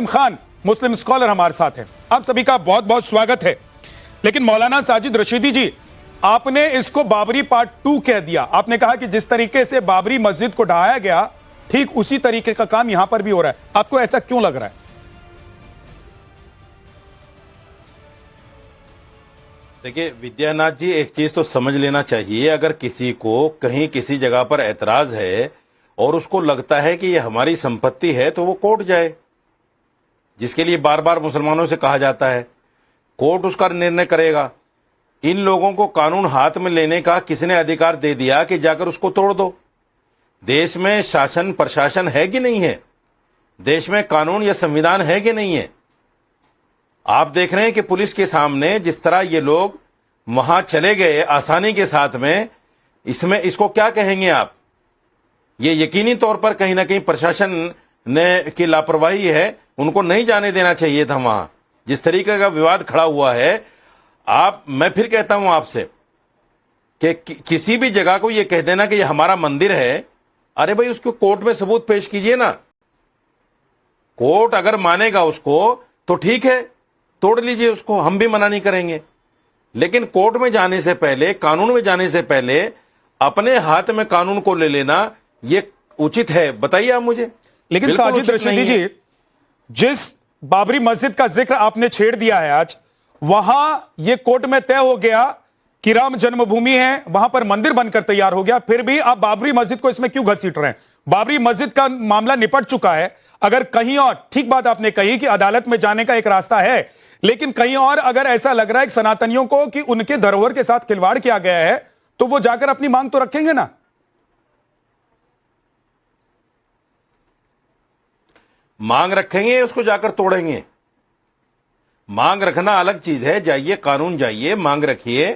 खान मुस्लिम scholar हमारे साथ हैं। आप सभी का बहुत बहुत स्वागत है। लेकिन मौलाना साजिद रशीदी जी, आपने इसको बाबरी पार्ट 2 कह दिया। आपने कहा कि जिस तरीके से बाबरी मस्जिद को ढहाया गया, ठीक उसी तरीके का काम यहां पर भी हो रहा है। आपको ऐसा क्यों लग रहा है? देखिए विद्यानाथ जी, एक चीज तो समझ लेना चाहिए, अगर किसी को कहीं किसी जगह पर ऐतराज है और उसको लगता है कि ये हमारी संपत्ति है तो वो कोर्ट जाए, जिसके लिए बार बार मुसलमानों से कहा जाता है। कोर्ट उसका निर्णय करेगा। इन लोगों को कानून हाथ में लेने का किसने अधिकार दे दिया कि जाकर उसको तोड़ दो? देश में शासन प्रशासन है कि नहीं है? देश में कानून या संविधान है कि नहीं है? आप देख रहे हैं कि पुलिस के सामने जिस तरह ये लोग वहां चले गए आसानी के साथ में, इसमें इसको क्या कहेंगे आप? ये यकीनी तौर पर कहीं ना कहीं प्रशासन ने की लापरवाही है। उनको नहीं जाने देना चाहिए था वहां। जिस तरीके का विवाद खड़ा हुआ है, मैं फिर कहता हूं आपसे कि किसी भी जगह को ये कह देना कि ये हमारा मंदिर है, अरे भाई उसको कोर्ट में सबूत पेश कीजिए ना। कोर्ट अगर मानेगा उसको तो ठीक है, तोड़ लीजिए उसको, हम भी मना नहीं करेंगे। लेकिन कोर्ट में जाने से पहले, कानून में जाने से पहले अपने हाथ में कानून को ले लेना ये उचित है? बताइए आप मुझे। लेकिन साजिद रशीदी जी, जिस बाबरी मस्जिद का जिक्र आपने छेड़ दिया है आज, वहां यह कोर्ट में तय हो गया कि राम जन्मभूमि है, वहां पर मंदिर बनकर तैयार हो गया, फिर भी आप बाबरी मस्जिद को इसमें क्यों घसीट रहे हैं? बाबरी मस्जिद का मामला निपट चुका है। अगर कहीं और, ठीक बात आपने कही कि अदालत में जाने का एक रास्ता है, लेकिन कहीं और अगर ऐसा लग रहा है कि सनातनियों को कि उनके धरोहर के साथ खिलवाड़ किया गया है, तो वो जाकर अपनी मांग तो रखेंगे ना। मांग रखेंगे, उसको जाकर तोड़ेंगे। मांग रखना अलग चीज है। जाइए, कानून जाइए, मांग रखिए,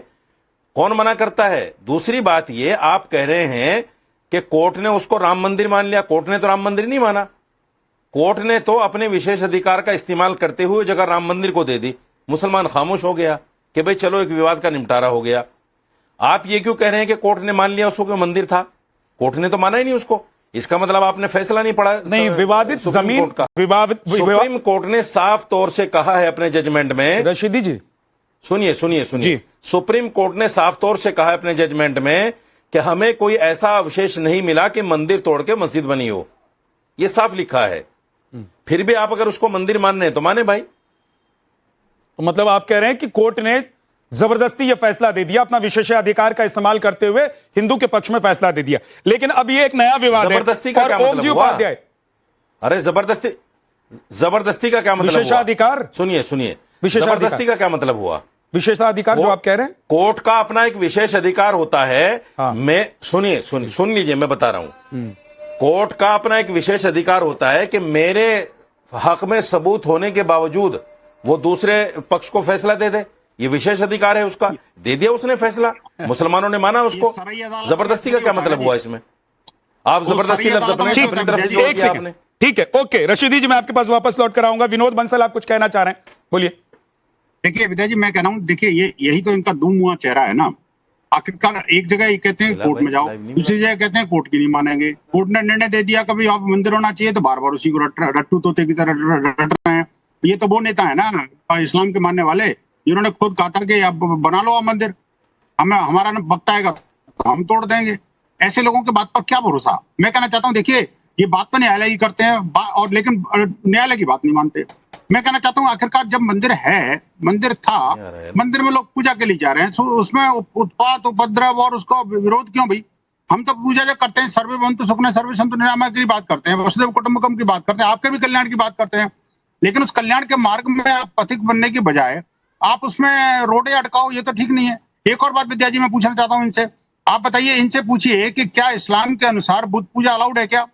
कौन मना करता है? दूसरी बात ये, आप कह रहे हैं कि कोर्ट ने उसको राम मंदिर मान लिया। कोर्ट ने तो राम मंदिर नहीं माना। कोर्ट ने तो अपने विशेष अधिकार का इस्तेमाल करते हुए जगह राम मंदिर को दे दी। मुसलमान खामोश हो गया कि भाई चलो एक विवाद का निपटारा हो गया। आप ये क्यों कह रहे हैं कि कोर्ट ने मान लिया उसको कि मंदिर था? कोर्ट ने तो माना ही नहीं उसको। इसका मतलब आपने फैसला नहीं पढ़ा। नहीं, विवादित जमीन का सुप्रीम कोर्ट ने साफ तौर से कहा है अपने जजमेंट में। रशीदी जी सुनिए। सुप्रीम कोर्ट ने साफ तौर से कहा है अपने जजमेंट में कि हमें कोई ऐसा अवशेष नहीं मिला कि मंदिर तोड़ के मस्जिद बनी हो। यह साफ लिखा है। फिर भी आप अगर उसको मंदिर मान रहे हैं तो माने भाई। तो मतलब आप कह रहे हैं कि कोर्ट ने जबरदस्ती यह फैसला दे दिया, अपना विशेषाधिकार का इस्तेमाल करते हुए हिंदू के पक्ष में फैसला दे दिया। लेकिन अब ये एक नया विवाद है। जबरदस्ती का क्या मतलब हुआ? अरे जबरदस्ती का क्या मतलब? विशेषाधिकार। सुनिए, जबरदस्ती का क्या मतलब हुआ? विशेषाधिकार जो आप कह रहे हैं, कोर्ट का अपना एक विशेष अधिकार होता है। हाँ। सुन लीजिए, मैं बता रहा हूं। कोर्ट का अपना एक विशेष अधिकार होता है कि मेरे हक में सबूत होने के बावजूद वो दूसरे पक्ष को फैसला दे दे। ये विशेष अधिकार है उसका। दे दिया उसने फैसला, मुसलमानों ने माना उसको। जबरदस्ती का क्या मतलब हुआ इसमें? आप जबरदस्ती लफ्ज अपनी तरफ जोड़ दिया आपने। ठीक है, ओके रशीदी जी, मैं आपके पास वापस लौट कर आऊंगा। विनोद बंसल, आप कुछ कहना चाह रहे हैं, बोलिए। देखिए विद्या जी, मैं कह रहा हूँ, देखिए यही तो इनका दूम हुआ चेहरा है ना। आखिरकार एक जगह ये कहते हैं कोर्ट में जाओ, दूसरी जगह कहते हैं कोर्ट की नहीं मानेंगे। कोर्ट ने निर्णय दे दिया कभी आप मंदिर होना चाहिए, तो बार बार उसी को रट्टू तोते की तरह रट रहे हैं। ये तो वो नेता है ना इस्लाम के मानने वाले, जिन्होंने खुद कहा था कि आप बना लो मंदिर, हमारा वक्त आएगा तो हम तोड़ देंगे। ऐसे लोगों के बात पर क्या भरोसा? मैं कहना चाहता हूँ, देखिए ये बात तो न्यायालय की करते हैं और लेकिन न्यायालय की बात नहीं मानते। मैं कहना चाहता हूँ, आखिरकार जब मंदिर है, मंदिर था, मंदिर में लोग पूजा के लिए जा रहे हैं, तो उसमें उत्पात उपद्रव और उसका विरोध क्यों भाई? हम तो पूजा जब करते हैं, सर्वभवन्तु सुखिनः सर्वे सन्तु निरामय की बात करते हैं, वसुधैव कुटुम्बकम की बात करते हैं, आपके भी कल्याण की बात करते हैं। लेकिन उस कल्याण के मार्ग में आप पथिक बनने की बजाय आप उसमें रोडे अटकाओ, ये तो ठीक नहीं है। एक और बात विद्या जी मैं पूछना चाहता हूँ इनसे, आप बताइए, इनसे पूछिए कि क्या इस्लाम के अनुसार बुद्ध पूजा अलाउड है क्या?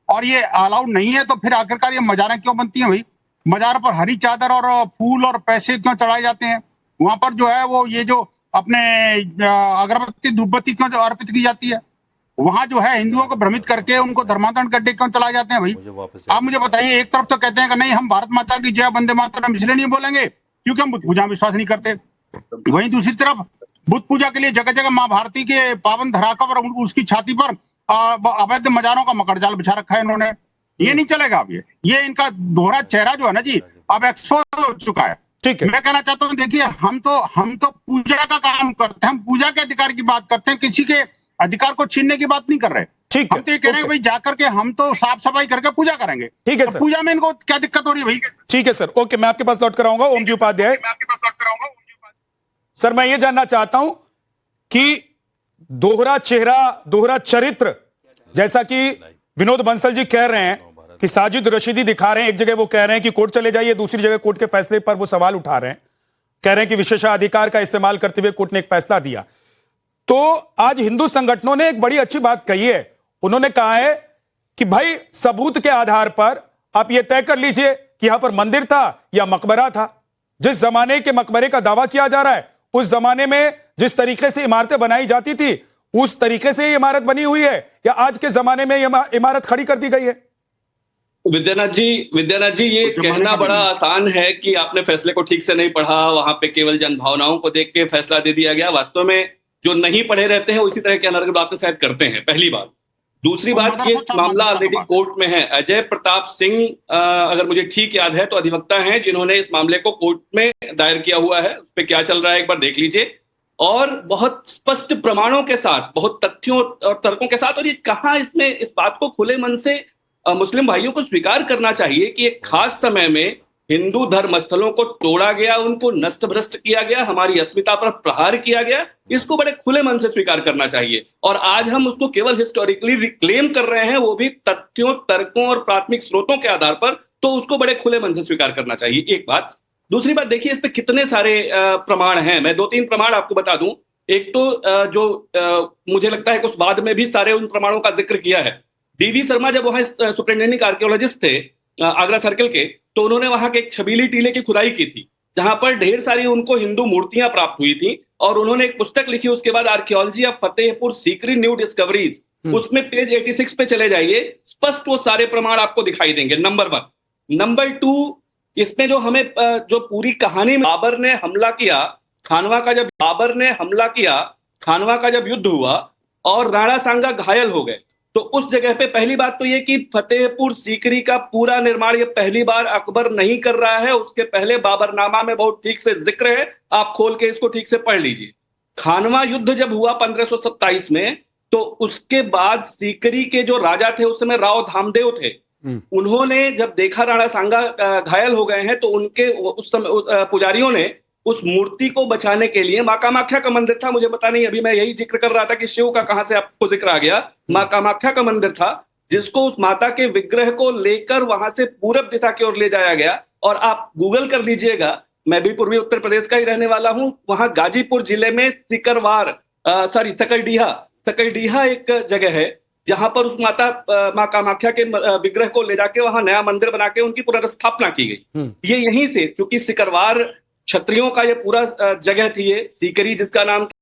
और ये अलाउड नहीं है तो फिर आखिरकार ये मजारें क्यों बनती हैं भाई? मजार पर हरी चादर और फूल और पैसे क्यों चढ़ाए जाते हैं? वहां पर जो है वो ये जो अपने अगरबत्ती धूपबत्ती क्यों जो अर्पित की जाती है? वहां जो है हिंदुओं को भ्रमित करके उनको धर्मांतरण गड्ढे क्यों चलाए जाते हैं भाई? आप मुझे बताइए, एक तरफ तो कहते हैं कि नहीं हम भारत माता की जय वंदे मातरम इसलिए नहीं बोलेंगे क्योंकि हम बुद्ध पूजा में विश्वास नहीं करते। वहीं दूसरी तरफ बुद्ध पूजा के लिए जगह जगह माँ भारती के पावन धराका पर उसकी छाती पर अवैध मजारों का मकड़जाल बिछा रखा है इन्होंने। ये नहीं चलेगा अब। ये इनका दोहरा चेहरा जो है ना जी, अब एक्सपोज हो चुका है। ठीक है। मैं कहना चाहता हूँ, देखिए हम तो पूजा का काम करते हैं, हम पूजा के अधिकार की बात करते हैं, किसी के अधिकार को छीनने की बात नहीं कर रहे। ठीक है, हम तो ये कह रहे हैं भाई जाकर के हम तो साफ सफाई करके पूजा करेंगे। ठीक है तो सर। पूजा में इनको क्या दिक्कत हो रही है भाई? ठीक है सर, ओके, मैं आपके पास लौट कर आऊंगा। ओम जी उपाध्याय सर, मैं ये जानना चाहता हूं कि दोहरा चेहरा, दोहरा चरित्र, जैसा कि विनोद बंसल जी कह रहे हैं कि साजिद रशीदी दिखा रहे हैं, एक जगह वो कह रहे हैं कि कोर्ट चले जाइए, दूसरी जगह कोर्ट के फैसले पर वो सवाल उठा रहे हैं, कह रहे हैं कि विशेषाधिकार का इस्तेमाल करते हुए कोर्ट ने एक फैसला दिया। तो आज हिंदू संगठनों ने एक बड़ी अच्छी बात कही है। उन्होंने कहा है कि भाई सबूत के आधार पर आप यह तय कर लीजिए कि यहां पर मंदिर था या मकबरा था। जिस जमाने के मकबरे का दावा किया जा रहा है, उस जमाने में जिस तरीके से इमारतें बनाई जाती थी, उस तरीके से ये इमारत बनी हुई है, या आज के जमाने में ये इमारत खड़ी कर दी गई है? विद्यानाथ जी, ये कहना बड़ा आसान है कि आपने फैसले को ठीक से नहीं पढ़ा, वहां पे केवल जनभावनाओं को देख के फैसला दे दिया गया। वास्तव में जो नहीं पढ़े रहते हैं उसी तरह के अनर्गल बातें शायद करते हैं, पहली बात। दूसरी बात, ये मामला ऑलरेडी कोर्ट में है। अजय प्रताप सिंह, अगर मुझे ठीक याद है, तो अधिवक्ता हैं जिन्होंने इस मामले को कोर्ट में दायर किया हुआ है। उस पर क्या चल रहा है एक बार देख लीजिए, और बहुत स्पष्ट प्रमाणों के साथ, बहुत तथ्यों और तर्कों के साथ। और ये कहाँ इसमें इस बात को खुले मन से मुस्लिम भाइयों को स्वीकार करना चाहिए कि एक खास समय में हिंदू धर्म स्थलों को तोड़ा गया, उनको नष्ट भ्रष्ट किया गया, हमारी अस्मिता पर प्रहार किया गया। इसको बड़े खुले मन से स्वीकार करना चाहिए। और आज हम उसको केवल हिस्टोरिकली रिक्लेम कर रहे हैं, वो भी तथ्यों, तर्कों और प्राथमिक स्रोतों के आधार पर, तो उसको बड़े खुले मन से स्वीकार करना चाहिए, एक बात। दूसरी बात, देखिए इस पे कितने सारे प्रमाण हैं। मैं 2-3 प्रमाण आपको बता दूं। एक तो जो मुझे लगता है कि उस बाद में भी सारे उन प्रमाणों का जिक्र किया है। डीवी शर्मा जब वहां सुपरिटेंडेंट आर्कियोलॉजिस्ट थे आगरा सर्कल के, तो उन्होंने वहां के एक छबीली टीले की खुदाई की थी, जहां पर ढेर सारी उनको हिंदू मूर्तियां प्राप्त हुई थी। और उन्होंने एक पुस्तक लिखी उसके बाद, archaeology of Fatehpur Sikri new discoveries. उसमें पेज 86 पे चले जाइए, स्पष्ट वो सारे प्रमाण आपको दिखाई देंगे, नंबर 1। नंबर 2, इसमें जो हमें जो पूरी कहानी में बाबर ने हमला किया, खानवा का जब युद्ध हुआ और राणा सांगा घायल हो गए, तो उस जगह पे पहली बात तो ये कि फतेहपुर सीकरी का पूरा निर्माण ये पहली बार अकबर नहीं कर रहा है। उसके पहले बाबरनामा में बहुत ठीक से जिक्र है, आप खोल के इसको ठीक से पढ़ लीजिए। खानवा युद्ध जब हुआ 1527 में, तो उसके बाद सीकरी के जो राजा थे उस समय राव धामदेव थे। उन्होंने जब देखा राणा सांगा घायल हो गए हैं, तो उनके उस समय पुजारियों ने उस मूर्ति को बचाने के लिए, मां कामाख्या का मंदिर था, मुझे पता नहीं, अभी मैं यही जिक्र कर रहा था कि शिव का कहां से आपको जिक्र आ गया। मां कामाख्या का मंदिर था, जिसको उस माता के विग्रह को लेकर वहां से पूरब दिशा की ओर ले जाया गया। और आप गूगल कर लीजिएगा, मैं भी पूर्वी उत्तर प्रदेश का ही रहने वाला हूं, वहां गाजीपुर जिले में सकरडीहा एक जगह है, जहां पर उस मां कामाख्या के विग्रह को ले जाके वहां नया मंदिर बना के उनकी पुनर्स्थापना की गई। ये यहीं से, क्योंकि सिकरवार क्षत्रियों का ये पूरा जगह थी, ये सीकरी जिसका नाम